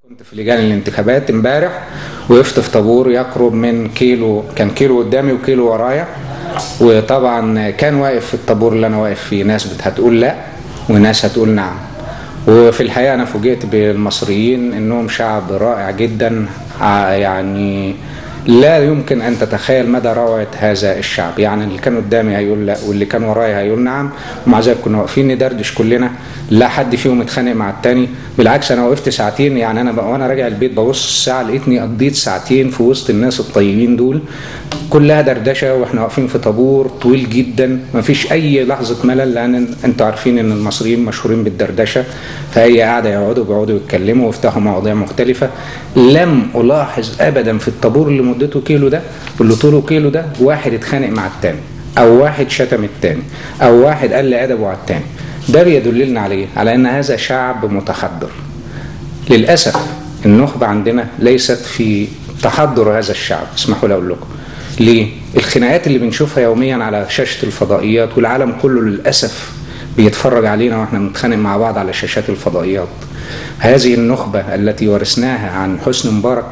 كنت في لجان الانتخابات امبارح، وقفت في طابور يقرب من كيلو، كان كيلو قدامي وكيلو ورايا. وطبعا كان واقف في الطابور اللي انا واقف فيه ناس هتقول لا وناس هتقول نعم. وفي الحقيقة انا فوجئت بالمصريين انهم شعب رائع جدا، يعني لا يمكن ان تتخيل مدى روعة هذا الشعب. يعني اللي كان قدامي هيقول لا واللي كان ورايا هيقول نعم، ومع ذلك كنا واقفين ندردش كلنا، لا حد فيهم اتخانق مع التاني. بالعكس انا وقفت ساعتين، يعني انا وانا راجع البيت ببص الساعة لقيتني قضيت ساعتين في وسط الناس الطيبين دول، كلها دردشة واحنا واقفين في طابور طويل جدا، مفيش اي لحظة ملل، لان انتوا عارفين ان المصريين مشهورين بالدردشة، فأي قاعدة بيقعدوا يتكلموا ويفتحوا مواضيع مختلفة. لم ألاحظ أبدا في الطابور اللي مدته كيلو ده واللي طوله كيلو ده واحد اتخانق مع التاني، أو واحد شتم التاني، أو واحد قال لي أدبه على التاني. ده بيدللنا على أن هذا شعب متحضر. للأسف النخبة عندنا ليست في تحضر هذا الشعب. اسمحوا لي أقول لكم ليه. الخناقات اللي بنشوفها يوميا على شاشة الفضائيات، والعالم كله للأسف بيتفرج علينا واحنا بنتخانق مع بعض على شاشات الفضائيات. هذه النخبة التي ورثناها عن حسني مبارك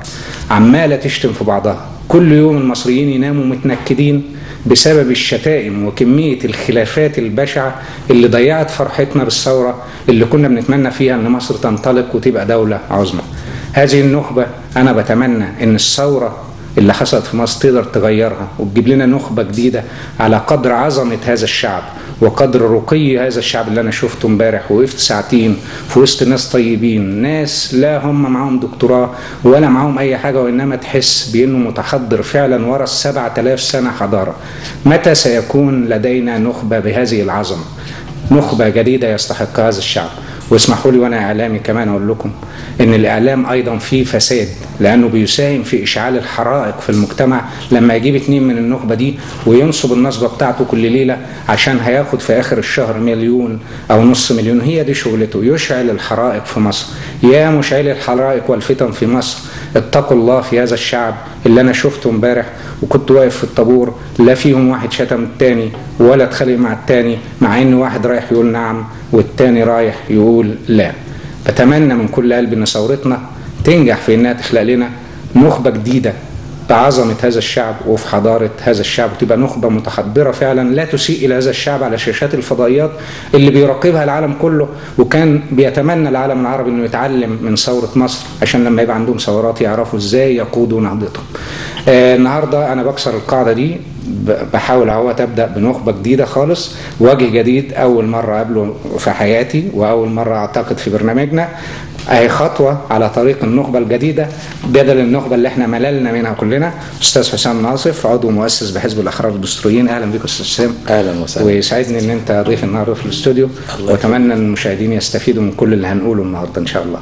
عمالة تشتم في بعضها. كل يوم المصريين يناموا متنكدين بسبب الشتائم وكمية الخلافات البشعة اللي ضيعت فرحتنا بالثورة اللي كنا بنتمنى فيها ان مصر تنطلق وتبقى دولة عظمى. هذه النخبة انا بتمنى ان الثورة اللي حصلت في مصر تقدر تغيرها وتجيب لنا نخبة جديدة على قدر عظمة هذا الشعب وقدر رقي هذا الشعب اللي انا شفته امبارح. وقفت ساعتين في وسط ناس طيبين، ناس لا هم معاهم دكتوراه ولا معاهم اي حاجة، وانما تحس بانه متحضر فعلا ورا 7000 سنة حضارة. متى سيكون لدينا نخبة بهذه العظمة، نخبة جديدة يستحق هذا الشعب؟ واسمحوا لي وانا اعلامي كمان اقول لكم ان الاعلام ايضا فيه فساد، لانه بيساهم في اشعال الحرائق في المجتمع. لما يجيب 2 من النخبة دي وينصب النصبة بتاعته كل ليلة عشان هياخد في اخر الشهر 1,000,000 او نص مليون، هي دي شغلته، يشعل الحرائق في مصر. يا مشعل الحرائق والفتن في مصر، اتقوا الله في هذا الشعب اللي انا شفته امبارح وكنت واقف في الطابور، لا فيهم واحد شتم التاني ولا اتخانق مع التاني، مع ان واحد رايح يقول نعم والتاني رايح يقول لا. بتمنى من كل قلبي ان ثورتنا تنجح في انها تخلق لنا نخبة جديدة بعظمة هذا الشعب وفي حضارة هذا الشعب، وتبقى نخبة متحضرة فعلا لا تسيء إلى هذا الشعب على شاشات الفضائيات اللي بيراقبها العالم كله. وكان بيتمنى العالم العربي انه يتعلم من ثورة مصر عشان لما يبقى عندهم ثورات يعرفوا ازاي يقودوا نهضتهم. النهاردة انا بكسر القاعدة دي، بحاول ابدا بنخبة جديدة خالص، وجه جديد اول مرة قابله في حياتي واول مرة اعتقد في برنامجنا. اهي خطوة على طريق النخبة الجديدة بدل النخبة اللي احنا مللنا منها كلنا. استاذ حسام ناصف، عضو مؤسس بحزب الاحرار الدستوريين، اهلا بك استاذ حسام. اهلا وسهلا. ويسعدني ان انت ضيف النهارده في الاستوديو، واتمنى ان المشاهدين يستفيدوا من كل اللي هنقوله النهارده ان شاء الله.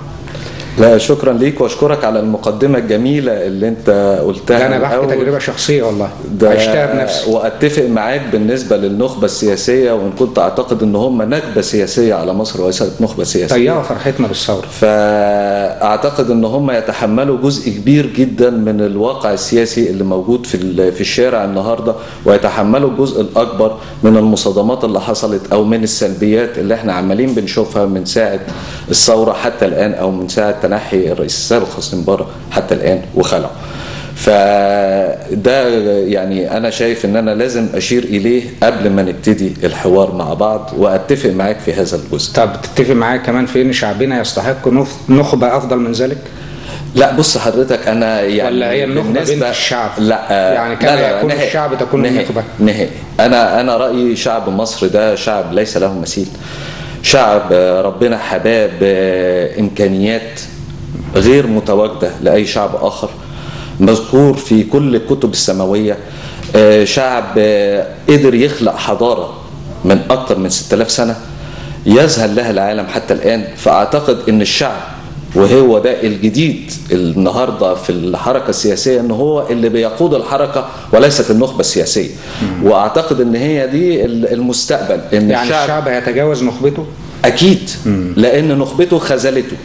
لا شكرا ليك، واشكرك على المقدمه الجميله اللي انت قلتها. انا بحكي تجربه شخصيه والله، عشتها بنفسي. واتفق معاك بالنسبه للنخبه السياسيه، وان كنت اعتقد ان هم نكبه سياسيه على مصر وليست نخبه سياسيه. طياره فرحتنا بالثوره. فاعتقد ان هم يتحملوا جزء كبير جدا من الواقع السياسي اللي موجود في الشارع النهارده، ويتحملوا الجزء الاكبر من المصادمات اللي حصلت او من السلبيات اللي احنا عمالين بنشوفها من ساعه الثوره حتى الان، او من ساعه تنحي الرئيس السابق حسني مبارك حتى الآن وخلعه. فده يعني أنا شايف إن أنا لازم أشير إليه قبل ما نبتدي الحوار مع بعض، وأتفق معاك في هذا الجزء. طب تتفق معاك كمان في إن شعبنا يستحق نخبة أفضل من ذلك؟ لا بص حضرتك، أنا يعني ولا هي النخبة بنت الشعب؟ لا يعني كان يكون الشعب تكون النخبة نهائي. أنا رأيي شعب مصر ده شعب ليس له مثيل، شعب ربنا حباه بإمكانيات غير متواجدة لأي شعب آخر، مذكور في كل الكتب السماوية. شعب قدر يخلق حضارة من أكثر من 6000 سنة يذهل لها العالم حتى الآن. فأعتقد أن الشعب، وهو ده الجديد النهاردة في الحركة السياسية، أنه هو اللي بيقود الحركة وليست النخبة السياسية. وأعتقد أن هي دي المستقبل، أن يعني الشعب هيتجاوز نخبته أكيد، لأن نخبته خذلته.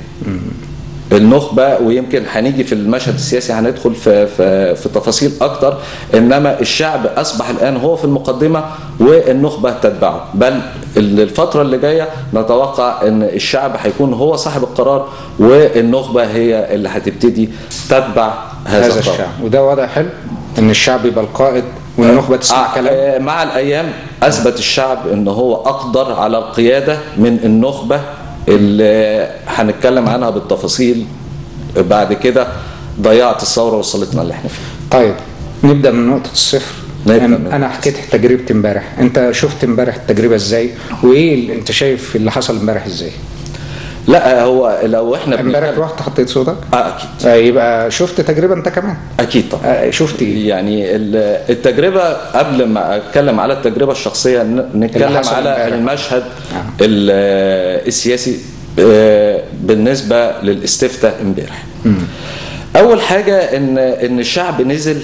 النخبة، ويمكن هنيجي في المشهد السياسي هندخل في تفاصيل أكتر، إنما الشعب أصبح الآن هو في المقدمة والنخبة تتبعه. بل الفترة اللي جاية نتوقع ان الشعب هيكون هو صاحب القرار، والنخبة هي اللي هتبتدي تتبع هذا القرار. الشعب، وده وضع حلو ان الشعب يبقى القائد والنخبة تسمع كلام. مع الايام اثبت الشعب ان هو اقدر على القيادة من النخبة اللي هنتكلم عنها بالتفاصيل بعد كده. ضيعت الثورة وصلتنا اللي احنا فيه. طيب نبدأ من نقطة الصفر. انا حكيت تجربتي امبارح، انت شفت امبارح التجربة ازاي، وايه انت شايف اللي حصل امبارح ازاي؟ لا هو لو احنا امبارح رحت حطيت صوتك؟ اكيد. يبقى شفت تجربة انت كمان؟ اكيد طبعا. شفت ايه؟ يعني التجربة، قبل ما اتكلم على التجربة الشخصية نتكلم على المشهد السياسي بالنسبة للاستفتاء امبارح. اول حاجة ان الشعب نزل،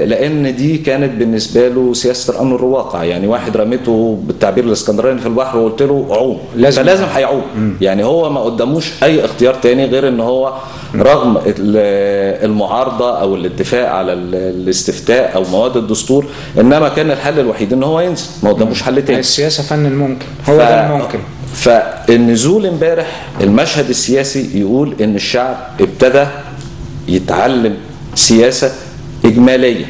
لان دي كانت بالنسبه له سياسه الامن الواقع. يعني واحد رميته بالتعبير الاسكندراني في البحر وقلت له عوم، فلازم هيعوم. يعني هو ما قداموش اي اختيار تاني غير ان هو رغم المعارضه او الاتفاق على الاستفتاء او مواد الدستور، انما كان الحل الوحيد ان هو ينزل، ما قداموش حل تاني. السياسه فن الممكن، هو ده الممكن. فالنزول امبارح المشهد السياسي يقول ان الشعب ابتدى يتعلم سياسه إجمالية.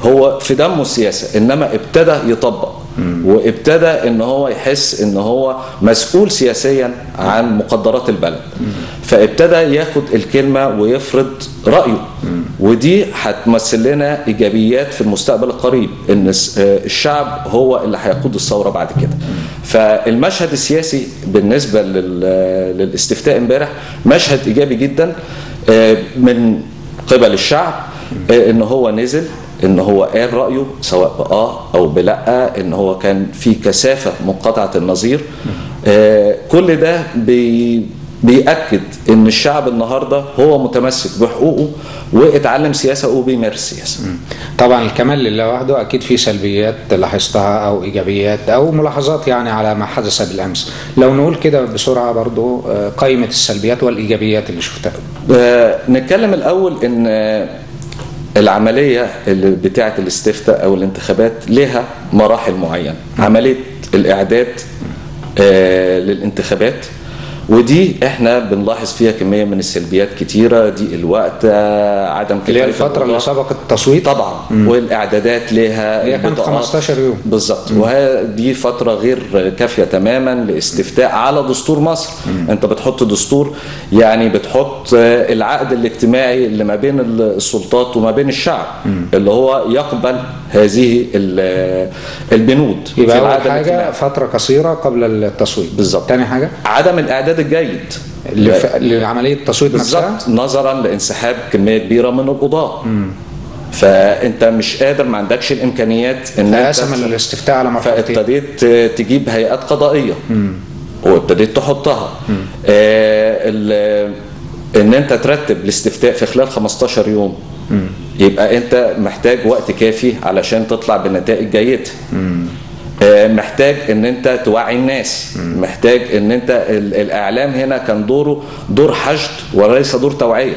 هو في دمه السياسة، إنما ابتدى يطبق وابتدى إن هو يحس إن هو مسؤول سياسيا عن مقدرات البلد. فابتدى ياخد الكلمة ويفرض رأيه، ودي هتمثل لنا إيجابيات في المستقبل القريب، إن الشعب هو اللي هيقود الثورة بعد كده. فالمشهد السياسي بالنسبة للاستفتاء امبارح مشهد إيجابي جدا من قبل الشعب، ان هو نزل، ان هو قال رأيه سواء بآه او بلأ، ان هو كان في كثافة منقطعة النظير. كل ده بيأكد ان الشعب النهاردة هو متمسك بحقوقه واتعلم سياسة وبيمارس سياسة. طبعا الكمال لله وحده، اكيد في سلبيات لاحظتها او ايجابيات او ملاحظات يعني على ما حدث بالامس. لو نقول كده بسرعة برضو قائمة السلبيات والايجابيات اللي شفتها. نتكلم الاول ان العملية اللي بتاعة الاستفتاء أو الانتخابات لها مراحل معينة. عملية الإعداد للانتخابات، ودي احنا بنلاحظ فيها كمية من السلبيات كتيرة. دي الوقت، عدم كفاية الفترة اللي سبقت التصويت طبعا. والاعدادات لها هي كانت 15 يوم بالظبط، وهذه فترة غير كافية تماما لاستفتاء على دستور مصر. انت بتحط دستور، يعني بتحط العقد الاجتماعي اللي ما بين السلطات وما بين الشعب، اللي هو يقبل هذه البنود. يبقى أول حاجة فترة قصيرة قبل التصويت. بالظبط. تاني حاجة عدم الإعداد الجيد لعملية التصويت نفسها، نظرا لانسحاب كمية كبيرة من القضاة. فانت مش قادر، ما عندكش الامكانيات ان قسم الاستفتاء على مرحلتين، فابتديت تجيب هيئات قضائية وابتديت تحطها. ان انت ترتب الاستفتاء في خلال 15 يوم، يبقى انت محتاج وقت كافي علشان تطلع بنتائج جيدة. محتاج ان انت توعي الناس، محتاج ان انت الاعلام هنا كان دوره دور حشد وليس دور توعية.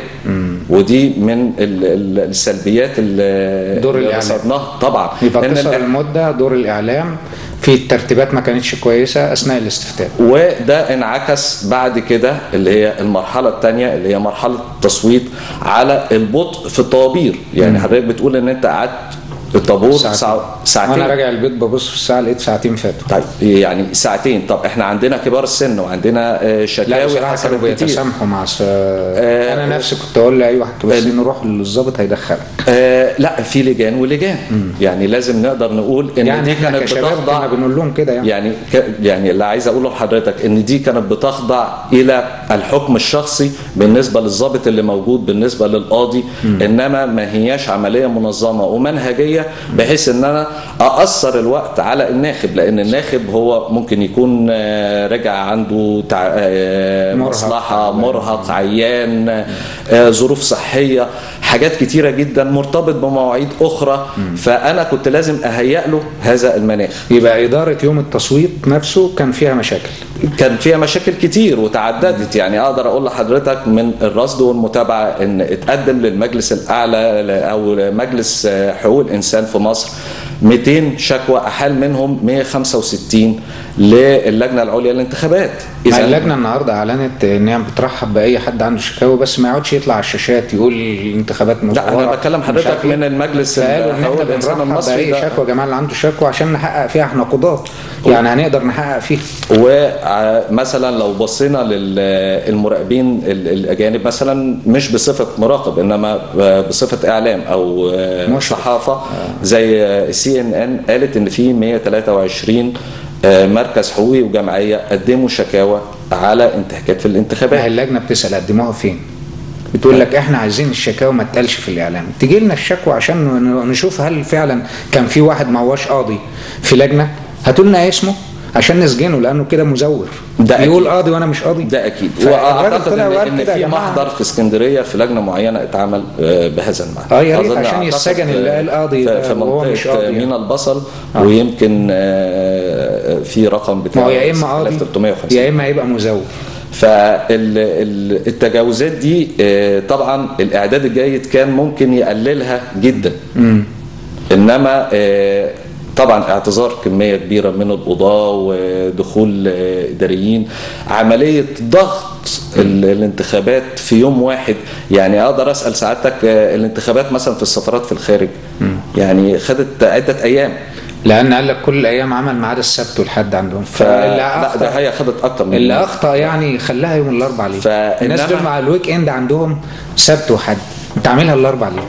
ودي من السلبيات اللي رصدناها طبعا. يبقى قصر المدة، دور الاعلام في الترتيبات ما كانتش كويسة اثناء الاستفتاء، وده انعكس بعد كده اللي هي المرحلة الثانية اللي هي مرحلة التصويت على البطء في الطوابير. يعني حضرتك بتقول ان انت قعدت الطابور ساعتين. وانا راجع البيت ببص في الساعه لقيت ساعتين فاتوا. طيب يعني ساعتين. طب احنا عندنا كبار السن وعندنا شكاوي حصلت كتير. بيتسامحوا مع انا نفسي كنت اقول لاي واحد كبار السن روح للظابط هيدخلك. لا في لجان ولجان. يعني لازم نقدر نقول ان يعني دي كانت بتخضع، بنقول لهم كده يعني اللي عايز اقوله لحضرتك ان دي كانت بتخضع الى الحكم الشخصي بالنسبه للضابط اللي موجود، بالنسبه للقاضي. انما ما هياش عمليه منظمه ومنهجيه بحيث ان انا اقصر الوقت على الناخب، لان الناخب هو ممكن يكون راجع عنده مصلحه، مرهق، عيان، ظروف صحيه، حاجات كتيره جدا مرتبط بمواعيد اخرى. فانا كنت لازم اهيئ له هذا المناخ. يبقى اداره يوم التصويت نفسه كان فيها مشاكل، كان فيها مشاكل كتير وتعددت. يعني اقدر اقول لحضرتك من الرصد والمتابعه ان اتقدم للمجلس الاعلى او مجلس حقوق الانسان في مصر 200 شكوى، احال منهم 165 للجنه العليا للانتخابات. اذا اللجنه النهارده اعلنت ان هي بترحب باي حد عنده شكاوى، بس ما يقعدش يطلع على الشاشات يقول الانتخابات مزوره. لا انا بتكلم حضرتك من المجلس الحقوق الانسان المصري، باي شكوى يا جماعه اللي عنده شكوى عشان نحقق فيها احنا قضاه، يعني هنقدر نحقق فيها. ومثلا لو بصينا للمراقبين الاجانب مثلا، مش بصفه مراقب انما بصفه اعلام او صحافه، زي CNN قالت ان في 123 مركز حقوقي وجمعيه قدموا شكاوى على انتهاكات في الانتخابات. اللجنه بتسال قدموها فين؟ بتقول لك احنا عايزين الشكاوى ما تقالش في الاعلام، تجي لنا الشكوى عشان نشوف هل فعلا كان في واحد ما هوش قاضي في لجنه، هاتوا لنا اسمه عشان نسجنه لانه كده مزور، يقول قاضي وانا مش قاضي. ده اكيد. واعتقد ان في محضر في اسكندريه في لجنه معينه اتعمل بهذا المعنى. يا ريت عشان يسجن اللي قال قاضي في منطقه مينا البصل. ويمكن في رقم بتاع يا اما قاضي 1350 يا اما يبقى مزور. فالتجاوزات دي طبعا الاعداد الجيد كان ممكن يقللها جدا. انما طبعا اعتذار كميه كبيره من القضاه ودخول اداريين، عمليه ضغط الانتخابات في يوم واحد. يعني اقدر اسال سعادتك الانتخابات مثلا في السفارات في الخارج يعني خدت عده ايام، لان قال لك كل الايام عمل ما عدا السبت والحد عندهم. لا ده هي خدت اكتر من اللي اخطا يعني خلاها يوم الاربعاء ليه؟ الناس دول مع الويك اند عندهم سبت وحد، انت عاملها الاربعاء ليه؟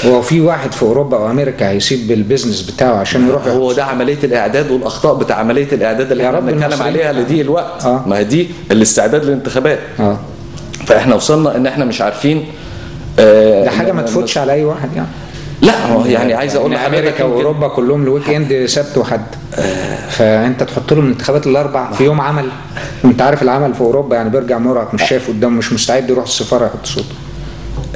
هو في واحد في اوروبا او امريكا هيسيب البيزنس بتاعه عشان يروح هو ده عمليه الاعداد والاخطاء بتاع عمليه الاعداد اللي احنا بنتكلم عليها لضيق الوقت. ما هي دي الاستعداد للانتخابات. فاحنا وصلنا ان احنا مش عارفين ده حاجه ما تفوتش على اي واحد يعني. لا هو يعني عايز اقول لحضرتك امريكا واوروبا كلهم الويك اند سبت وحد، فانت تحط لهم الانتخابات الاربع في يوم عمل، وانت عارف العمل في اوروبا يعني بيرجع مرهق، مش شايف قدامه، مش مستعد يروح السفاره يحط صوته.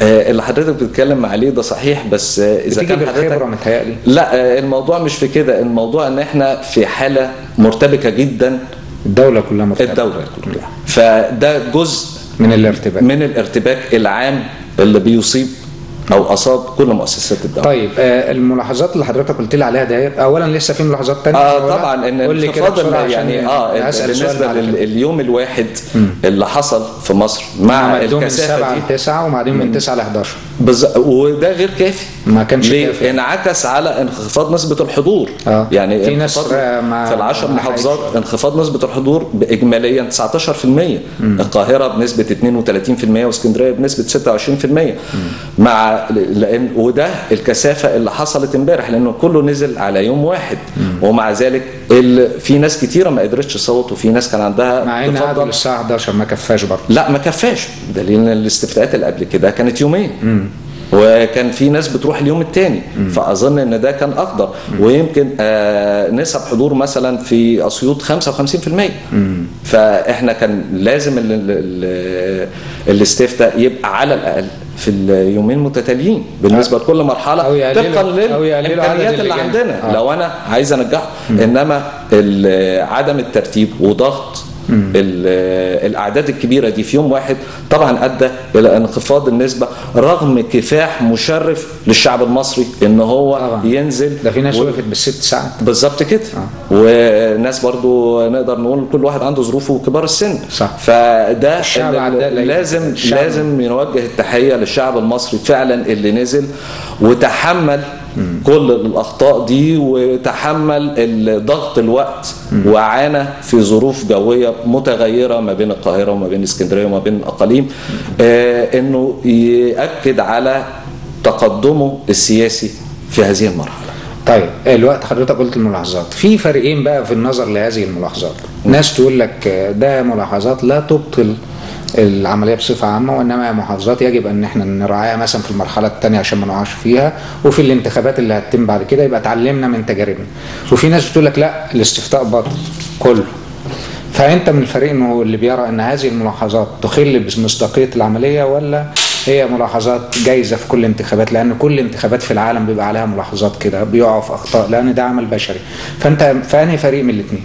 اللي حضرتك بتتكلم عليه ده صحيح، بس اذا كان حضرتك متهيألي لا الموضوع مش في كده، الموضوع ان احنا في حاله مرتبكه جدا. الدوله كلها مرتبكه، الدوله كلها، فده جزء من الارتباك العام اللي بيصيب او اصاب كل مؤسسات الدوله. طيب الملاحظات اللي حضرتك قلت لي عليها ده، اولا لسه في ملاحظات ثانيه؟ طبعا ان انخفاض يعني بالنسبه لليوم الواحد اللي حصل في مصر مع الكثافه دي 9 وبعدين من 9 ل 11 وده غير كافي، ما كانش كافي، انعكس على انخفاض نسبه الحضور. يعني في ناس في ال10 محافظات انخفاض نسبه الحضور اجماليا 19%، القاهره بنسبه 32% واسكندريه بنسبه 26%. مع لان وده الكثافه اللي حصلت امبارح لانه كله نزل على يوم واحد. ومع ذلك في ناس كتيره ما قدرتش تصوت، وفي ناس كان عندها مع ان قعدوا للساعه 11 ما كفاش برضه. لا ما كفاش، دليل ان الاستفتاءات اللي قبل كده كانت يومين. وكان في ناس بتروح اليوم الثاني، فاظن ان ده كان اقدر. ويمكن نسب حضور مثلا في اسيوط 55%. فاحنا كان لازم الاستفتاء يبقى على الاقل في اليومين متتاليين بالنسبه لكل مرحله طبقا للامكانيات اللي عندنا. لو انا عايز انجحه، انما عدم الترتيب وضغط الاعداد الكبيره دي في يوم واحد طبعا ادى الى انخفاض النسبه، رغم كفاح مشرف للشعب المصري ان هو طبعا ينزل. ده في ناس وقفت بالست ساعات بالظبط كده. وناس برضو نقدر نقول كل واحد عنده ظروفه وكبار السن. صح. فده لازم نوجه التحيه للشعب المصري فعلا اللي نزل وتحمل كل الاخطاء دي وتحمل ضغط الوقت وعانى في ظروف جويه متغيره ما بين القاهره وما بين اسكندريه وما بين الاقاليم، انه ياكد على تقدمه السياسي في هذه المرحله. طيب الوقت حضرتك قلت الملاحظات، في فريقين بقى في النظر لهذه الملاحظات. ناس تقول لك ده ملاحظات لا تبطل العمليه بصفه عامه، وانما محافظات يجب ان احنا نراعيها مثلا في المرحله الثانيه عشان ما نقعش فيها، وفي الانتخابات اللي هتتم بعد كده يبقى اتعلمنا من تجاربنا. وفي ناس بتقول لك لا الاستفتاء باطل كله. فانت من الفريق انه اللي بيرى ان هذه الملاحظات تخل بمصداقيه العمليه، ولا هي ملاحظات جايزه في كل الانتخابات؟ لان كل الانتخابات في العالم بيبقى عليها ملاحظات كده، بيقعوا في اخطاء لان ده عمل بشري. فانت فانهي فريق من الاثنين؟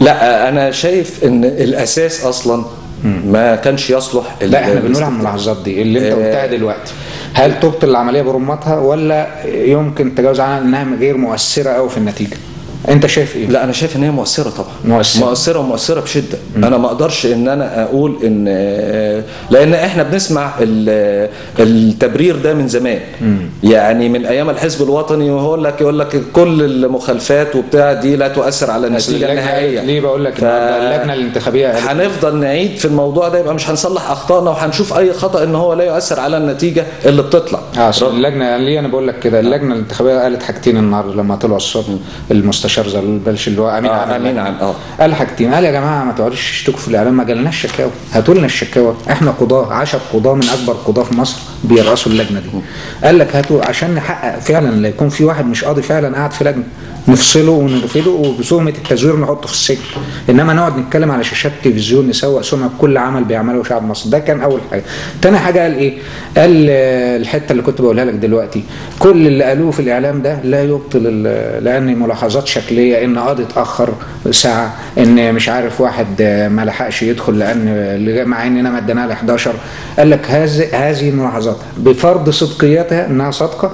لا انا شايف ان الاساس اصلا ما كانش يصلح. لا احنا بنقول على الملاحظات دي اللي انت قلتها دلوقتي، هل تبطل العمليه برمتها ولا يمكن تجاوز عنها انها غير مؤثره قوي في النتيجه؟ انت شايف ايه؟ لا انا شايف ان هي مؤثره طبعا، مؤثره ومؤثره بشده. انا ما اقدرش ان انا اقول ان، لان احنا بنسمع التبرير ده من زمان، يعني من ايام الحزب الوطني، يقول لك كل المخالفات وبتاع دي لا تؤثر على النتيجه النهائيه. ليه بقول لك اللجنه الانتخابيه هنفضل نعيد في الموضوع ده، يبقى مش هنصلح اخطائنا وهنشوف اي خطا ان هو لا يؤثر على النتيجه اللي بتطلع. اللجنه ليه انا بقول لك كده؟ اللجنه الانتخابيه قالت حاجتين النهارده لما طلعوا الصبح. المستشار زلبلش اللي هو امين عام قال حاجتين، قال يا جماعه ما تقعدوش تشتكوا في الاعلام، ما جالناش شكاوى، هاتوا لنا الشكاوى، احنا قضاه 10 قضاه من اكبر قضاه في مصر بيرأسوا اللجنه دي. قال لك هاتوا عشان نحقق فعلا لا يكون في واحد مش قاضي فعلا قاعد في لجنه نفصله ونرفضه وبتهمه التزوير نحطه في السجن، انما نقعد نتكلم على شاشات تلفزيون نسوق سمعه كل عمل بيعمله شعب مصر. ده كان اول حاجه. تاني حاجه قال ايه؟ قال الحته اللي كنت بقولها لك دلوقتي، كل اللي قالوه في الاعلام ده لا يبطل، لان ملاحظات شكليه ان قاضي اتاخر ساعه، ان مش عارف واحد ما لحقش يدخل لان مع اننا مديناها ل 11. قال لك هذه الملاحظات بفرض صدقيتها انها صادقه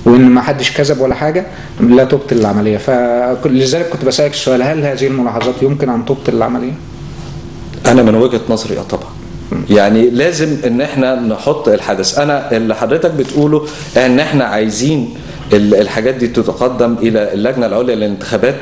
وان ما حدش كذب ولا حاجه لا تبطل العمليه. فلذلك كنت بسالك السؤال، هل هذه الملاحظات يمكن ان تبطل العمليه؟ انا من وجهه نظري طبعا، يعني لازم ان احنا نحط الحدث. انا اللي حضرتك بتقوله ان احنا عايزين الحاجات دي تتقدم الى اللجنه العليا للانتخابات.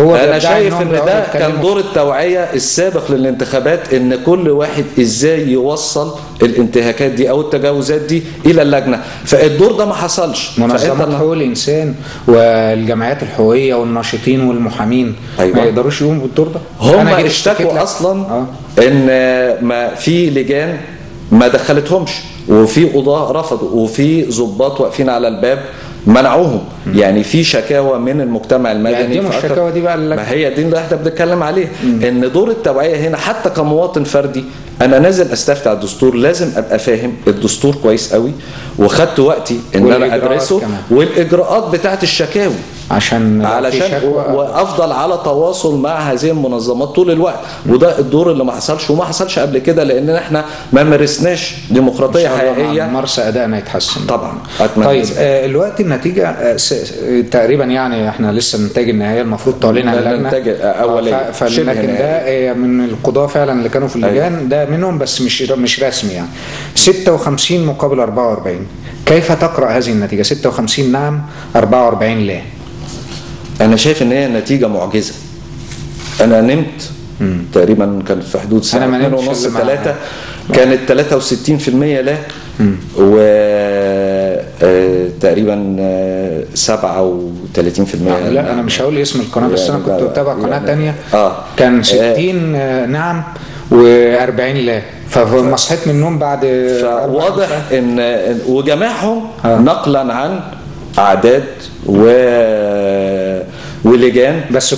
هو انا شايف ان ده كان دور التوعيه السابق للانتخابات، ان كل واحد ازاي يوصل الانتهاكات دي او التجاوزات دي الى اللجنه، فالدور ده ما حصلش. منظمات حقوق الانسان والجمعيات الحقوقيه والناشطين والمحامين ما يقدروش يقوموا بالدور ده. هم اشتكوا اصلا ان ما في لجان ما دخلتهمش، وفي قضاة رفضوا، وفي ضباط واقفين على الباب منعوهم. يعني في شكاوى من المجتمع المدني. يعني الشكاوى دي بقى ما هي دي اللي احنا بنتكلم عليه، ان دور التوعيه هنا حتى كمواطن فردي. انا نازل استفتي على الدستور، لازم ابقى فاهم الدستور كويس قوي، وخدت وقتي ان انا ادرسه والاجراءات بتاعه الشكاوي علشان وافضل على تواصل مع هذه المنظمات طول الوقت. وده الدور اللي ما حصلش وما حصلش قبل كده، لان احنا ما مارسناش ديمقراطيه حقيقيه. مارس ادائنا يتحسن طبعا. طيب الوقت النتيجه تقريبا، يعني احنا لسه النتائج النهائيه المفروض تعلنها اللجنه النتائج اوليه، لكن ده من القضاه فعلا اللي كانوا في اللجان، ده منهم بس مش رسمي. يعني 56 مقابل 44. كيف تقرأ هذه النتيجه؟ 56 نعم 44 لا. انا شايف ان هي نتيجه معجزه. انا نمت تقريبا كان في حدود ساعه 2:30 3، كانت 63% لا، و تقريبا 37%. لا انا مش هقول اسم القناه، بس انا كنت بتابع قناه ثانيه كان 60 نعم و40 لا. فما صحيت من النوم بعد واضح ان وجماعهم نقلا عن اعداد ولجان بس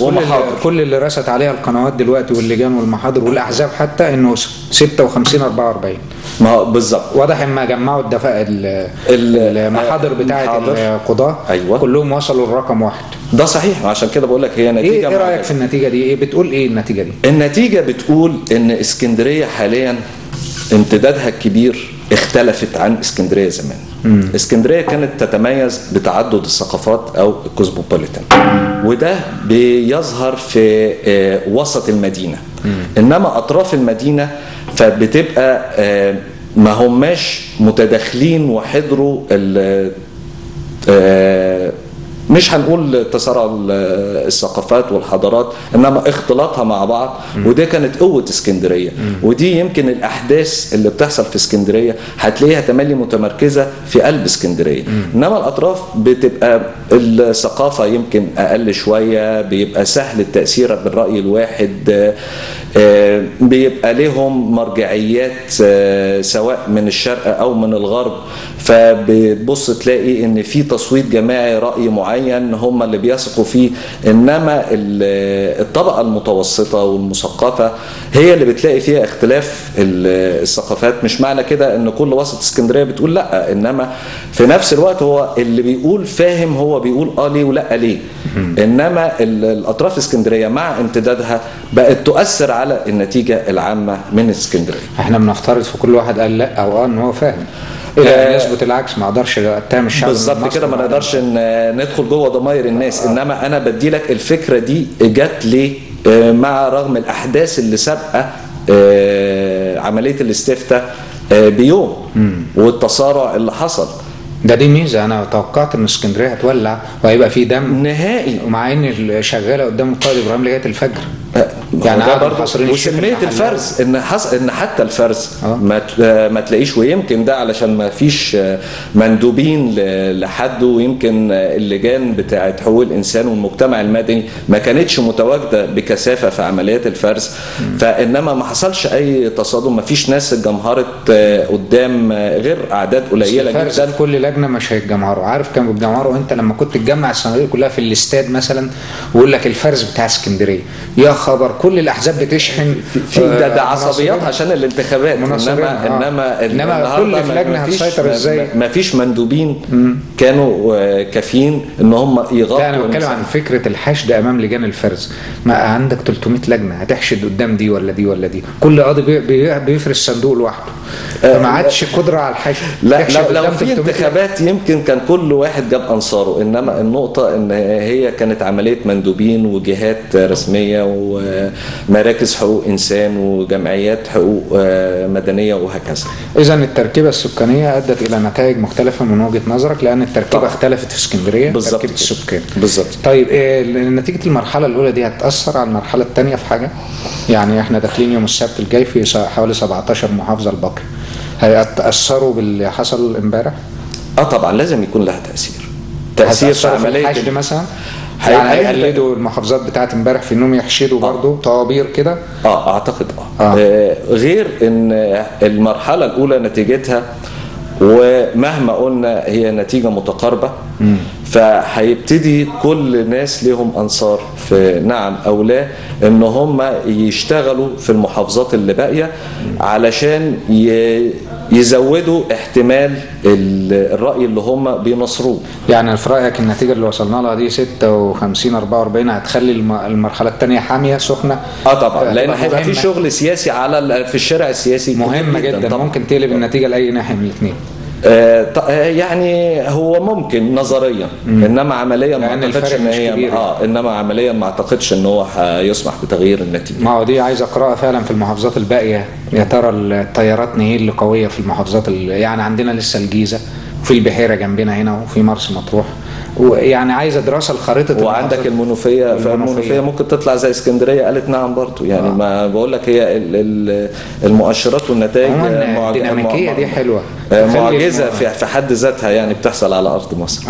كل اللي رست عليها القنوات دلوقتي واللجان والمحاضر والاحزاب حتى انه 56 44. ما هو بالظبط، واضح اما جمعوا المحاضر بتاعه القضاه كلهم وصلوا لرقم واحد. ده صحيح، عشان كده بقول لك هي نتيجه. ايه رايك في النتيجه دي؟ بتقول ايه النتيجه دي؟ النتيجه بتقول ان اسكندريه حاليا امتدادها الكبير اختلفت عن اسكندريه زمان. اسكندريه كانت تتميز بتعدد الثقافات او الكوزموبوليتان، وده بيظهر في وسط المدينه. انما اطراف المدينه فبتبقى ما هماش متداخلين وحضروا مش هنقول تسارع الثقافات والحضارات، انما اختلاطها مع بعض. وده كانت قوه اسكندريه، ودي يمكن الاحداث اللي بتحصل في اسكندريه هتلاقيها تملي متمركزه في قلب اسكندريه. انما الاطراف بتبقى الثقافه يمكن اقل شويه، بيبقى سهل التاثير بالراي الواحد، بيبقى لهم مرجعيات سواء من الشرق او من الغرب، فبتبص تلاقي ان في تصويت جماعي راي معين هم اللي بيثقوا فيه. انما الطبقه المتوسطه والمثقفه هي اللي بتلاقي فيها اختلاف الثقافات. مش معنى كده ان كل وسط اسكندريه بتقول لا، انما في نفس الوقت هو اللي بيقول فاهم، هو بيقول ليه ولا ليه. انما الاطراف اسكندريه مع امتدادها بقت تؤثر على النتيجه العامه من اسكندريه. احنا بنفترض في كل واحد قال لا او ان هو فاهم. الى ان يثبت العكس ما اقدرش اتهم الشعب بالظبط كده، ما نقدرش ندخل جوه ضماير الناس. انما انا بدي لك الفكره دي جت ليه مع رغم الاحداث اللي سابقه عمليه الاستفتاء بيوم والتصارع اللي حصل. دي ميزه، انا توقعت ان اسكندريه هتولع وهيبقى في دم نهائي، ومع ان شغاله قدام القائد ابراهيم لغايه الفجر. يعني ده برضه وسميه الفرز ان حتى الفرز ما تلاقيش، ويمكن ده علشان ما فيش مندوبين لحد، ويمكن اللجان بتاعه حقوق الانسان والمجتمع المدني ما كانتش متواجده بكثافه في عمليات الفرز. فانما ما حصلش اي تصادم، ما فيش ناس اتجمهرت قدام غير اعداد قليله جدا. كل لجنه مش هيتجمهروا، عارف كانوا بيتجمهروا انت لما كنت تجمع الصناديق كلها في الاستاد مثلا ويقول لك الفرز بتاع اسكندريه، يا خبر كل الاحزاب بتشحن في ده عصبيات عشان الانتخابات. انما كل في لجنه هتسيطر ازاي؟ ما فيش مندوبين كانوا كافيين ان هم يغطوا. لا انا بتكلم عن فكره الحشد امام لجان الفرز. ما عندك 300 لجنه هتحشد قدام دي ولا دي ولا دي، كل قاضي بيفرز صندوق لوحده، فما عادش قدره على الحشد. لا لو في انتخابات يمكن كان كل واحد جاب انصاره، انما النقطه ان هي كانت عمليه مندوبين وجهات رسميه ومراكز حقوق انسان وجمعيات حقوق مدنيه وهكذا. اذا التركيبه السكانيه ادت الى نتائج مختلفه من وجهه نظرك، لان التركيبه اختلفت في اسكندريه، تركيبه السكان. بالظبط. طيب نتيجه المرحله الاولى دي هتاثر على المرحله الثانيه في حاجه؟ يعني احنا داخلين يوم السبت الجاي في حوالي 17 محافظه الباقي، هيتاثروا باللي حصل امبارح؟ طبعا لازم يكون لها تاثير في عمليه الحشد مثلا. يعني هيقلدوا المحافظات بتاعت امبارح في انهم يحشدوا برضه طوابير كده؟ اعتقد غير ان المرحله الاولى نتيجتها، ومهما قلنا هي نتيجه متقاربه، فهيبتدي كل الناس لهم انصار في نعم او لا ان هم يشتغلوا في المحافظات اللي باقيه علشان يزودوا احتمال الراي اللي هم بينصروه. يعني في رايك النتيجه اللي وصلنا لها دي 56-44 هتخلي المرحله الثانيه حاميه سخنه؟ طبعا، لان هيبقى في شغل سياسي في الشارع السياسي مهمه جدا طبعا. ممكن تقلب النتيجه لاي ناحيه من الاثنين. يعني هو ممكن نظريا، انما عمليا ما اعتقدش ان هي انما عمليا ما اعتقدش ان هو يسمح بتغيير النتيجه. ما هو دي عايز اقراها فعلا في المحافظات الباقيه. يا ترى التيارات نهي اللي قويه في المحافظات يعني عندنا لسه الجيزه وفي البحيره جنبنا هنا وفي مرسى مطروح، ويعني عايزه دراسه لخريطه. وعندك المنوفيه، فالمنوفيه ممكن تطلع زي اسكندريه قالت نعم برضو. يعني ما بقول لك هي المؤشرات والنتائج الديناميكيه دي حلوه، معجزه في حد ذاتها، يعني بتحصل على ارض مصر.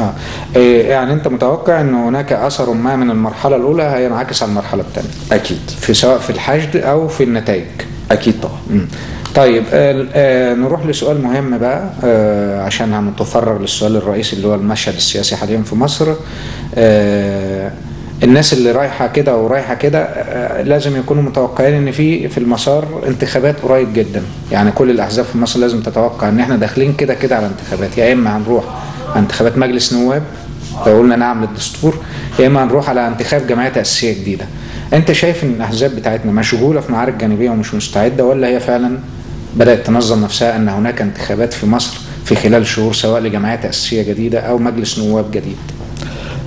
يعني انت متوقع ان هناك اثر ما من المرحله الاولى هينعكس على المرحله الثانيه؟ اكيد، سواء في الحشد او في النتائج. اكيد طبعا. طيب نروح لسؤال مهم بقى عشان هنتفرغ للسؤال الرئيسي اللي هو المشهد السياسي حاليا في مصر. الناس اللي رايحه كده ورايحه كده لازم يكونوا متوقعين ان في المسار انتخابات قريب جدا. يعني كل الاحزاب في مصر لازم تتوقع ان احنا داخلين كده على انتخابات، يا اما هنروح على انتخابات مجلس نواب لو قلنا نعم للدستور، يا اما هنروح على انتخاب جمعيه تاسيسيه جديده. انت شايف ان الاحزاب بتاعتنا مشغوله في معارك جانبيه ومش مستعده، ولا هي فعلا بدات تنظم نفسها ان هناك انتخابات في مصر في خلال شهور سواء لجمعيه تاسيسيه جديده او مجلس نواب جديد؟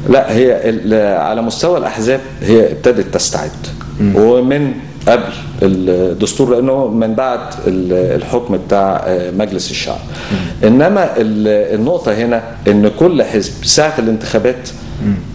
لا، هي على مستوى الاحزاب هي ابتدت تستعد ومن قبل الدستور، لانه من بعد الحكم بتاع مجلس الشعب. انما النقطه هنا ان كل حزب ساعه الانتخابات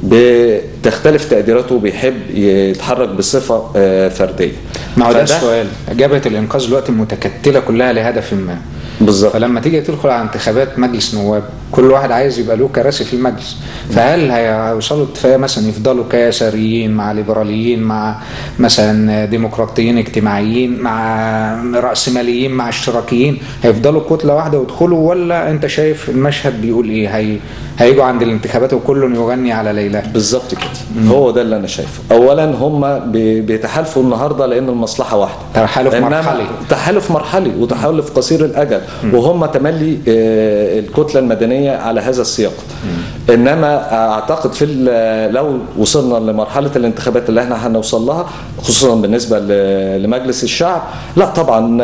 بتختلف تقديراته وبيحب يتحرك بصفه فرديه. ما هو ده السؤال. جبهه الانقاذ دلوقتي متكتله كلها لهدف ما. بالظبط. فلما تيجي تدخل على انتخابات مجلس نواب كل واحد عايز يبقى له كراسي في المجلس، فهل هيوصلوا اتفاق مثلا يفضلوا كيساريين مع ليبراليين مع مثلا ديمقراطيين اجتماعيين مع رأسماليين مع اشتراكيين، هيفضلوا كتلة واحدة ويدخلوا؟ ولا انت شايف المشهد بيقول ايه؟ هيجوا عند الانتخابات وكل يغني على ليلى؟ بالظبط كده. هو ده اللي انا شايفه. اولا هم بيتحالفوا النهارده لان المصلحه واحده، تحالف مرحلي وتحالف قصير الاجل، وهم تملي الكتله المدنيه على هذا السياق. انما اعتقد لو وصلنا لمرحله الانتخابات اللي احنا هنوصل لها خصوصا بالنسبه لمجلس الشعب، لا طبعا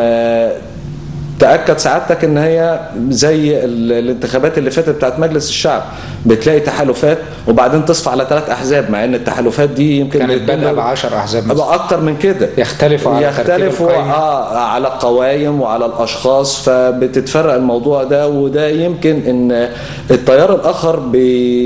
تأكد سعادتك ان هي زي الانتخابات اللي فاتت بتاعت مجلس الشعب، بتلاقي تحالفات وبعدين تصفى على 3 احزاب، مع ان التحالفات دي يمكن كانت بادئه ب10 احزاب اكتر من كده، يختلفوا على القوائم وعلى الاشخاص، فبتتفرق الموضوع ده. وده يمكن ان التيار الاخر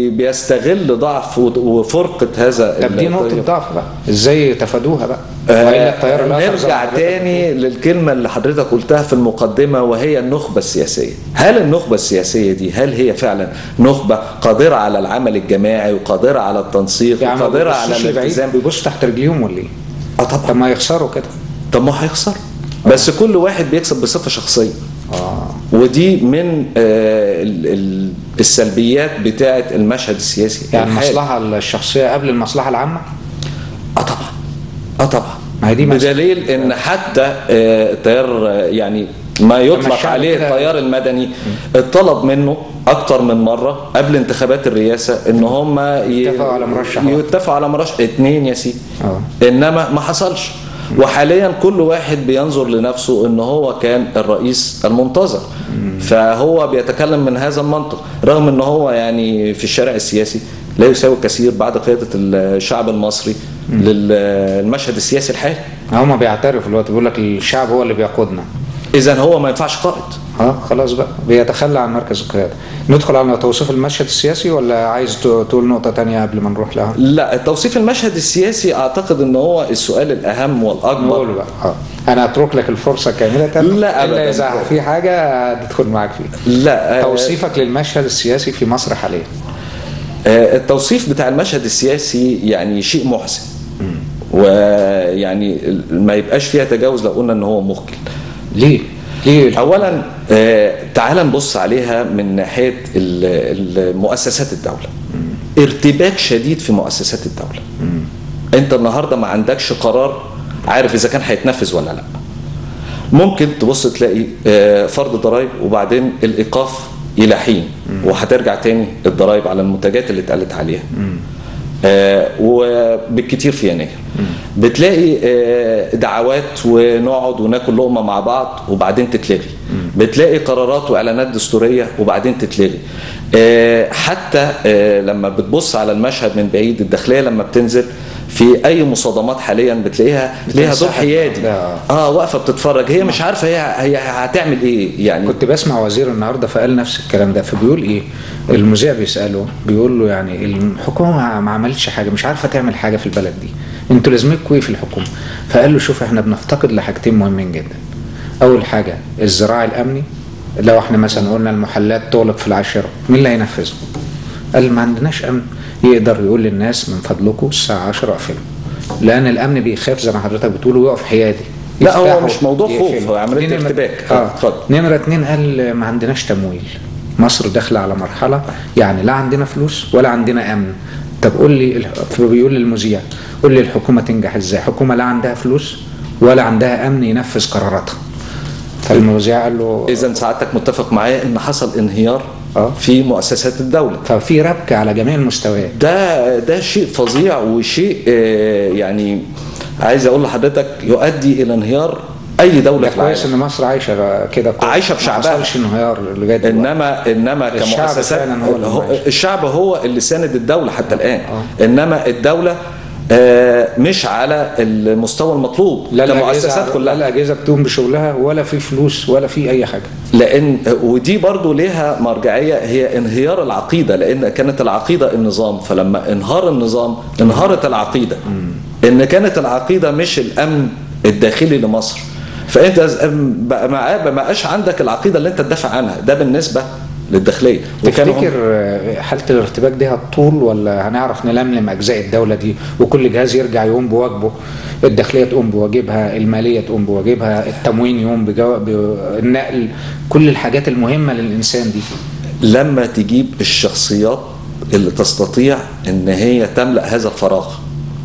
بيستغل ضعف وفرقه هذا. طب دي نقطه ضعف بقى، ازاي تفادوها بقى؟ نرجع تاني للكلمة اللي حضرتك قلتها في المقدمة، وهي النخبة السياسية. هل النخبة السياسية دي هل هي فعلا نخبة قادرة على العمل الجماعي وقادرة على التنسيق يعني وقادرة على الالتزام؟ بيبص تحت رجليهم ولا ايه؟ طبعا. طب ما يخسروا كده. طب ما هيخسروا، بس كل واحد بيكسب بصفة شخصية. ودي من السلبيات بتاعة المشهد السياسي. يعني المصلحة الشخصية قبل المصلحة العامة؟ طبعا. ما هي دي بدليل ان حتى التيار يعني ما يطلق عليه التيار المدني اتطلب منه اكتر من مرة قبل انتخابات الرئاسة ان هم يتفقوا على مرشح 2 يا سيدي، انما ما حصلش. وحاليا كل واحد بينظر لنفسه ان هو كان الرئيس المنتظر، فهو بيتكلم من هذا المنطق، رغم ان هو يعني في الشارع السياسي لا يساوي كثير بعد قيادة الشعب المصري للمشهد السياسي الحالي. هم بيعترفوا دلوقتي، بيقول لك الشعب هو اللي بيقودنا. اذا هو ما ينفعش قائد. خلاص بقى بيتخلى عن مركز القيادة. ندخل على توصيف المشهد السياسي ولا عايز تقول نقطة تانية قبل ما نروح لها؟ لا، توصيف المشهد السياسي اعتقد ان هو السؤال الاهم والاكبر. نقول بقى انا اترك لك الفرصة كاملة. لا ابدا، الا اذا في حاجة ادخل معاك فيها. لا، توصيفك للمشهد السياسي في مصر حاليا. التوصيف بتاع المشهد السياسي يعني شيء محزن، ويعني ما يبقاش فيها تجاوز لو قلنا ان هو مخجل. ليه؟ اولا تعال نبص عليها من ناحيه مؤسسات الدوله. ارتباك شديد في مؤسسات الدوله. انت النهارده ما عندكش قرار عارف اذا كان هيتنفذ ولا لا. ممكن تبص تلاقي فرض ضرائب وبعدين الايقاف الى حين، وهترجع تاني الضرائب على المنتجات اللي اتقالت عليها. وبالكتير في يناير بتلاقي دعوات ونقعد وناكل لقمه مع بعض وبعدين تتلغي. بتلاقي قرارات واعلانات دستوريه وبعدين تتلغي. حتى لما بتبص على المشهد من بعيد، الداخليه لما بتنزل في اي مصادمات حاليا بتلاقيها ليها دور حيادي، واقفه بتتفرج، هي مش عارفه هي هتعمل ايه. يعني كنت بسمع وزير النهارده فقال نفس الكلام ده، فبيقول ايه؟ المذيع بيساله بيقول له يعني الحكومه ما عملتش حاجه، مش عارفه تعمل حاجه في البلد دي، انتوا لازمكم ايه في الحكومه؟ فقال له شوف احنا بنفتقد لحاجتين مهمين جدا. اول حاجه الزراعي الامني، لو احنا مثلا قلنا المحلات تغلق في العاشره مين اللي هينفذه؟ قال ما عندناش امن يقدر يقول للناس من فضلكم الساعه 10 اقفلوا، لان الامن بيخاف زي ما حضرتك بتقول ويقف حيادي. لا هو مش موضوع خوف، هو عمليه ارتباك. اتفضل. نمره 2 قال ما عندناش تمويل، مصر داخله على مرحله يعني لا عندنا فلوس ولا عندنا امن. طب قول لي، بيقول للمذيع قول لي الحكومه تنجح ازاي؟ حكومه لا عندها فلوس ولا عندها امن ينفذ قراراتها. فالمذيع قال له اذا سعادتك متفق معايا ان حصل انهيار في مؤسسات الدوله، ففي ربكه على جميع المستويات. ده شيء فظيع وشيء يعني عايز اقول لحضرتك يؤدي الى انهيار اي دوله في العالم. كويس ان مصر عايشه كده، عايشه بشعبها، ما حصلش انهيار لغايه دلوقتي. انما كمؤسسات الشعب هو اللي ساند الدوله حتى الان. انما الدوله مش على المستوى المطلوب كمؤسسات كلها. لا الاجهزه بتقوم بشغلها ولا في فلوس ولا في اي حاجه. لان ودي برضو ليها مرجعيه، هي انهيار العقيده، لان كانت العقيده النظام، فلما انهار النظام انهارت العقيده. ان كانت العقيده مش الامن الداخلي لمصر، فانت ما بقاش عندك العقيده اللي انت تدافع عنها. ده بالنسبه للداخليه. تفتكر حاله الارتباك دي هتطول ولا هنعرف نلملم اجزاء الدوله دي وكل جهاز يرجع يقوم بواجبه؟ الداخليه تقوم بواجبها، الماليه تقوم بواجبها، التموين يقوم بالنقل، كل الحاجات المهمه للانسان دي. لما تجيب الشخصيات اللي تستطيع ان هي تملا هذا الفراغ،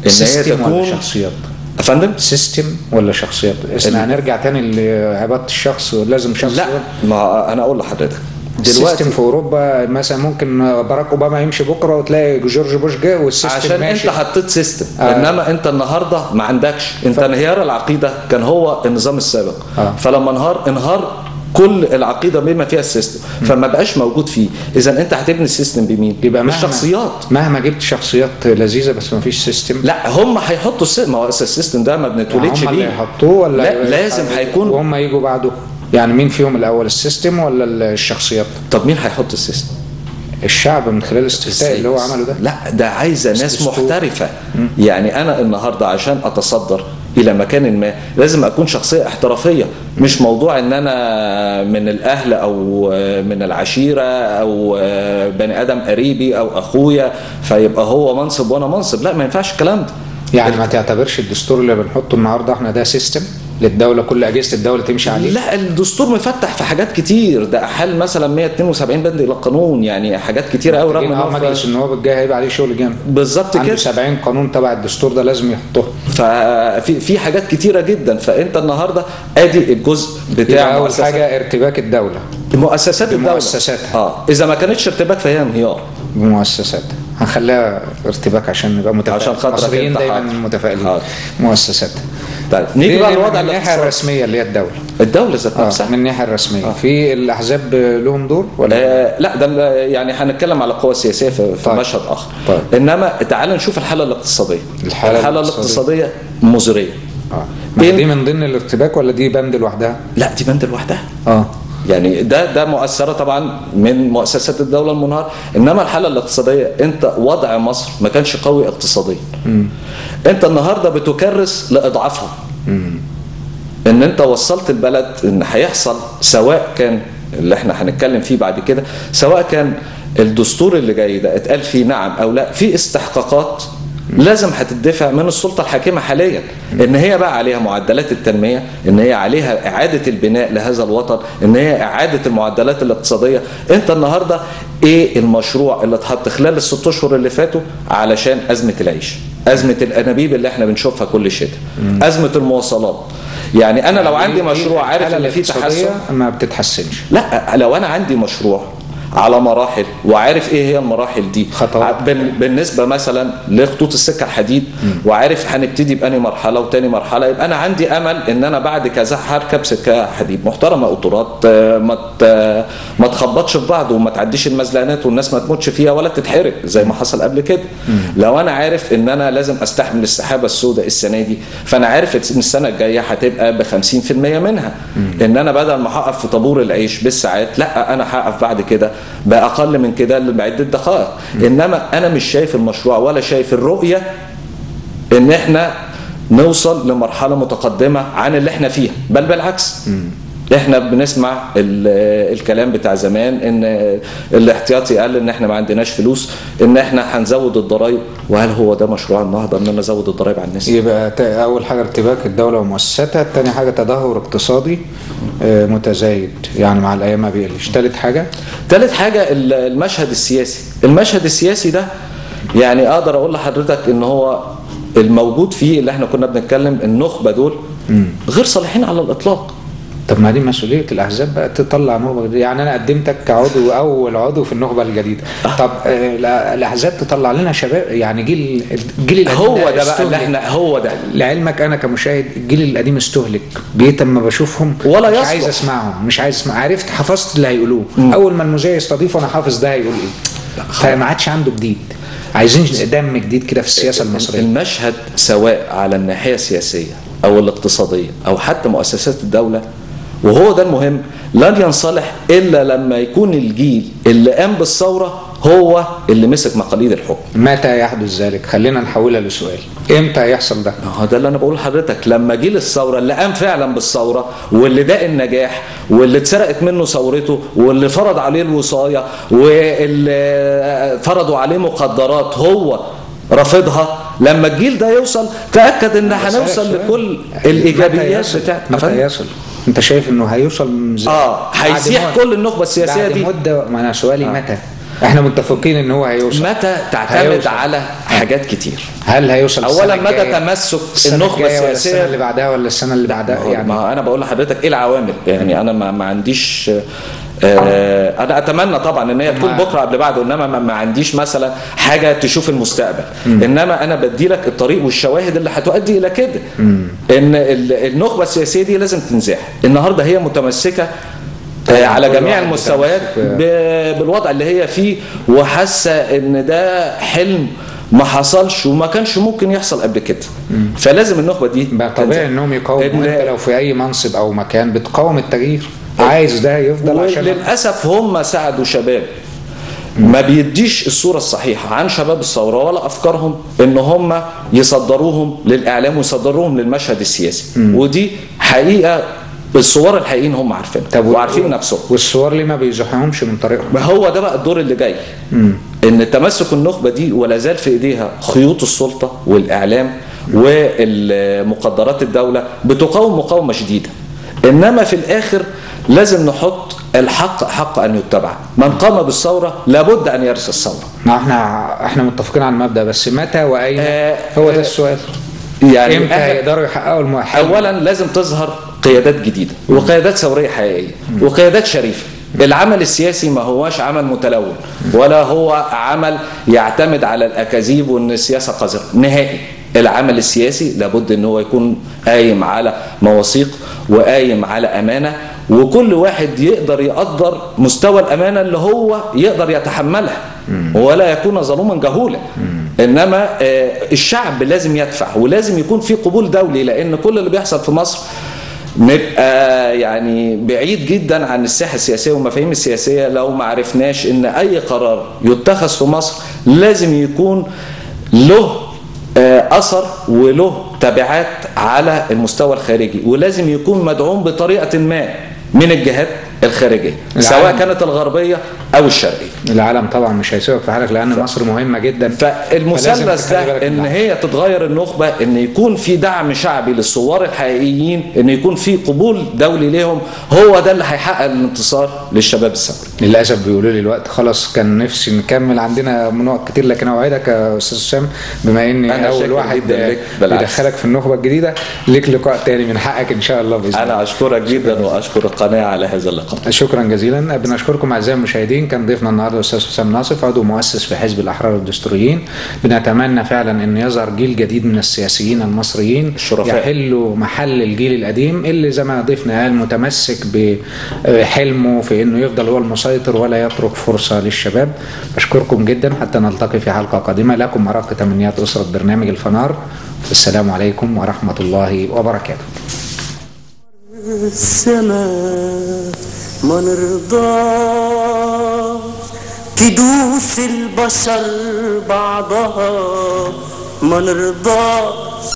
ان هي تكون ولا شخصيات؟ افندم، سيستم ولا شخصيات؟ احنا هنرجع تاني لعباده الشخص، لازم شخص. لا ما انا اقول لحضرتك دلوقتي في اوروبا مثلا ممكن باراك اوباما يمشي بكره وتلاقي جورج بوش جه والسيستم عشان ماشي. انت حطيت سيستم. انما انت النهارده ما عندكش. انت انهيار العقيده كان هو النظام السابق. فلما انهار كل العقيده بما فيها السيستم، فما بقاش موجود فيه. اذا انت هتبني السيستم بمين؟ يبقى مش شخصيات. مهما جبت شخصيات لذيذه بس ما فيش سيستم. لا هم هيحطوا ما هو السيستم ده ما بنتولدش هم بيه. اللي هيحطوه ولا لا لازم هيكون، وهم يجوا بعده؟ يعني مين فيهم الاول، السيستم ولا الشخصيات؟ طب مين هيحط السيستم؟ الشعب من خلال الاستفتاء اللي هو عمله ده. لا ده عايزه ناس محترفه. يعني انا النهارده عشان اتصدر الى مكان ما لازم اكون شخصيه احترافيه، مش موضوع ان انا من الاهل او من العشيره او بني ادم قريبي او اخويا فيبقى هو منصب وانا منصب. لا ما ينفعش الكلام ده. يعني ما تعتبرش الدستور اللي بنحطه النهارده احنا ده سيستم للدوله، كل اجهزه الدوله تمشي عليه؟ لا الدستور مفتح في حاجات كتير، ده احال مثلا 172 بند الى القانون، يعني حاجات كتيره قوي. رغم ان مجلس النواب الجاي هيبقى عليه شغل جامد بالظبط كده، عنده 70 قانون تبع الدستور ده لازم يحطوه. ففي حاجات كتيره جدا. فانت النهارده ادي الجزء بتاع اول حاجه ارتباك الدوله بمؤسسات الدوله بمؤسساتها. اذا ما كانتش ارتباك فهي انهيار بمؤسساتها. هنخليها ارتباك عشان نبقى متفائلين، عشان خاطرك المصريين دايما متفائلين. مؤسساتها. طيب نيجي بقى للوضع من الناحيه الرسميه اللي هي الدوله ذات نفسها. من الناحيه الرسميه في الاحزاب لهم دور ولا لا ده يعني هنتكلم على القوى السياسيه في مشهد اخر. انما تعال نشوف الحاله الاقتصاديه. الحاله الاقتصاديه مزريه. دي من ضمن الارتباك ولا دي بند لوحدها؟ لا دي بند لوحدها. يعني ده مؤثره طبعا من مؤسسات الدوله المنهار. انما الحاله الاقتصاديه، انت وضع مصر ما كانش قوي اقتصاديا. انت النهارده بتكرس لاضعافها. ان انت وصلت البلد ان هيحصل، سواء كان اللي احنا هنتكلم فيه بعد كده، سواء كان الدستور اللي جاي ده اتقال فيه نعم او لا، في استحقاقات لازم هتدفع من السلطة الحاكمة حاليا، ان هي بقى عليها معدلات التنمية، ان هي عليها اعادة البناء لهذا الوطن، ان هي اعادة المعدلات الاقتصادية. انت النهاردة ايه المشروع اللي اتحط خلال ال6 اشهر اللي فاتوا علشان ازمة العيش، ازمة الانابيب اللي احنا بنشوفها كل شتاء، ازمة المواصلات؟ يعني انا لو عندي مشروع عارف ان في تحسن ما بتتحسنش. لا لو انا عندي مشروع على مراحل وعارف ايه هي المراحل دي بالنسبه مثلا لخطوط السكه الحديد، وعارف هنبتدي بأني مرحله وتاني مرحله، يبقى انا عندي امل ان انا بعد كذا هركب سكه حديد محترمه، قطورات ما تخبطش في بعض وما تعديش المزلقانات والناس ما تموتش فيها ولا تتحرق زي ما حصل قبل كده. لو انا عارف ان انا لازم استحمل السحابه السوداء السنه دي، فانا عارف ان السنه الجايه هتبقى ب50% منها. ان انا بدل ما هقف في طابور العيش بالساعات، لا انا هقف بعد كده بأقل من كده بعدة دقائق. إنما أنا مش شايف المشروع ولا شايف الرؤية إن إحنا نوصل لمرحلة متقدمة عن اللي إحنا فيها، بل بالعكس. إحنا بنسمع الكلام بتاع زمان إن الاحتياطي قال إن إحنا ما عندناش فلوس، إن إحنا هنزود الضرائب. وهل هو ده مشروع النهارده إن أنا أزود الضرائب على الناس؟ يبقى أول حاجة ارتباك الدولة ومؤسساتها، الثاني حاجة تدهور اقتصادي متزايد يعني مع الأيام ما بيقلش. ثالث حاجة المشهد السياسي. المشهد السياسي ده يعني أقدر أقول لحضرتك إن هو الموجود فيه اللي إحنا كنا بنتكلم النخبة دول غير صالحين على الإطلاق. طب ما دي مسؤولية الأحزاب بقى تطلع نخبة جديدة. يعني أنا قدمتك كعضو أول عضو في النخبة الجديدة، طب الأحزاب تطلع لنا شباب، يعني جيل القديم. هو ده بقى اللي احنا، هو ده لعلمك أنا كمشاهد الجيل القديم استهلك، بقيت أما بشوفهم ولا مش عايز أسمعهم، مش عايز أسمع. عرفت حفظت اللي هيقولوه، أول ما المذيع يستضيفه أنا حافظ ده هيقول إيه، فما عادش عنده جديد. عايزين دم جديد كده في السياسة المصرية. المشهد سواء على الناحية السياسية أو الاقتصادية أو حتى مؤسسات الدولة، وهو ده المهم، لن ينصلح إلا لما يكون الجيل اللي قام بالثورة هو اللي مسك مقاليد الحكم. متى يحدث ذلك؟ خلينا نحولها لسؤال، امتى هيحصل ده؟ هو ده اللي انا بقول لحضرتك، لما جيل الثوره اللي قام فعلا بالثوره واللي داق النجاح واللي اتسرقت منه ثورته واللي فرض عليه الوصايه واللي فرضوا عليه مقدرات هو رافضها، لما الجيل ده يوصل تاكد ان هنوصل لكل الايجابيات بتاعتنا. متى يصل؟ انت شايف انه هيوصل هيسيح كل النخبه السياسيه بعد دي مده؟ ما انا سؤالي متى؟ احنا متفقين ان هو هيوصل. متى تعتمد على حاجات كتير. هل هيوصل اولا مدى تمسك النخبه السياسيه السنه اللي بعدها ولا السنه اللي بعدها؟ يعني ما انا بقول لحضرتك ايه العوامل. يعني انا ما عنديش انا اتمنى طبعا ان هي تكون بكره قبل بعده، انما ما عنديش مثلا حاجه تشوف المستقبل. انما انا بدي لك الطريق والشواهد اللي هتؤدي الى كده. ان النخبه السياسيه دي لازم تنزاح. النهارده هي متمسكه على جميع المستويات بالوضع اللي هي فيه، وحاسه ان ده حلم ما حصلش وما كانش ممكن يحصل قبل كده. فلازم النخبه دي بقى طبيعي انهم يقاوموا. انت لو في اي منصب او مكان بتقاوم التغيير، عايز ده يفضل عشان للاسف هم ساعدوا شباب ما بيديش الصورة الصحيحة عن شباب الثورة ولا أفكارهم، إن هم يصدروهم للإعلام ويصدروهم للمشهد السياسي. ودي حقيقة الصور الحقيقيين هم عارفينها وعارفين نفسهم. والصور اللي ما بيزحهمش من طريقهم. ما هو ده بقى الدور اللي جاي، إن تمسك النخبة دي ولا زال في إيديها خيوط السلطة والإعلام والمقدرات الدولة بتقاوم مقاومة شديدة. إنما في الآخر لازم نحط الحق حق أن يتبع. من قام بالثورة لابد أن يرث الثورة. احنا متفقين على المبدأ، بس متى وأين هو ده السؤال. يعني امتى هيقدروا يحققوا المؤهل؟ أولا لازم تظهر قيادات جديدة وقيادات ثورية حقيقية وقيادات شريفة. العمل السياسي ما هواش عمل متلون ولا هو عمل يعتمد على الأكاذيب وأن السياسة قذرة نهائي. العمل السياسي لابد ان هو يكون قايم على مواثيق وقايم على امانه، وكل واحد يقدر يقدر مستوى الامانه اللي هو يقدر يتحملها ولا يكون ظلوما جهولا. انما الشعب لازم يدفع ولازم يكون في قبول دولي، لان كل اللي بيحصل في مصر نبقى يعني بعيد جدا عن الساحه السياسيه والمفاهيم السياسيه لو ما عرفناش ان اي قرار يتخذ في مصر لازم يكون له أثر وله تبعات على المستوى الخارجي، ولازم يكون مدعوم بطريقة ما من الجهات الخارجية سواء كانت الغربية أو الشرقية. العالم طبعا مش هيسيبك في حالك، لأن مصر مهمة جدا. فالمثلث ده إن هي تتغير النخبة، إن يكون في دعم شعبي للثوار الحقيقيين، إن يكون في قبول دولي لهم، هو ده اللي هيحقق الانتصار للشباب الثوري. للأسف بيقولوا لي الوقت خلاص، كان نفسي نكمل، عندنا نقط كتير، لكن أوعدك يا أستاذ هشام بما إني أول واحد بيدخلك في النخبة الجديدة، ليك لقاء تاني من حقك إن شاء الله بإذن الله. أنا أشكرك جدا وأشكر القناة على هذا اللقاء. شكرا جزيلا. بنشكركم أعزائي المشاهدين. كان ضيفنا النهارده الأستاذ حسام ناصف، عضو مؤسس في حزب الأحرار والدستوريين. بنتمنى فعلا أن يظهر جيل جديد من السياسيين المصريين يحلوا محل الجيل القديم اللي زي ما ضيفنا قال متمسك بحلمه في أنه يفضل هو المسيطر ولا يترك فرصة للشباب. بشكركم جدا، حتى نلتقي في حلقة قادمة. لكم أرق تمنيات أسرة برنامج الفنار. السلام عليكم ورحمة الله وبركاته. السماء ما نرضاش تدوس البشر بعضها، ما نرضاش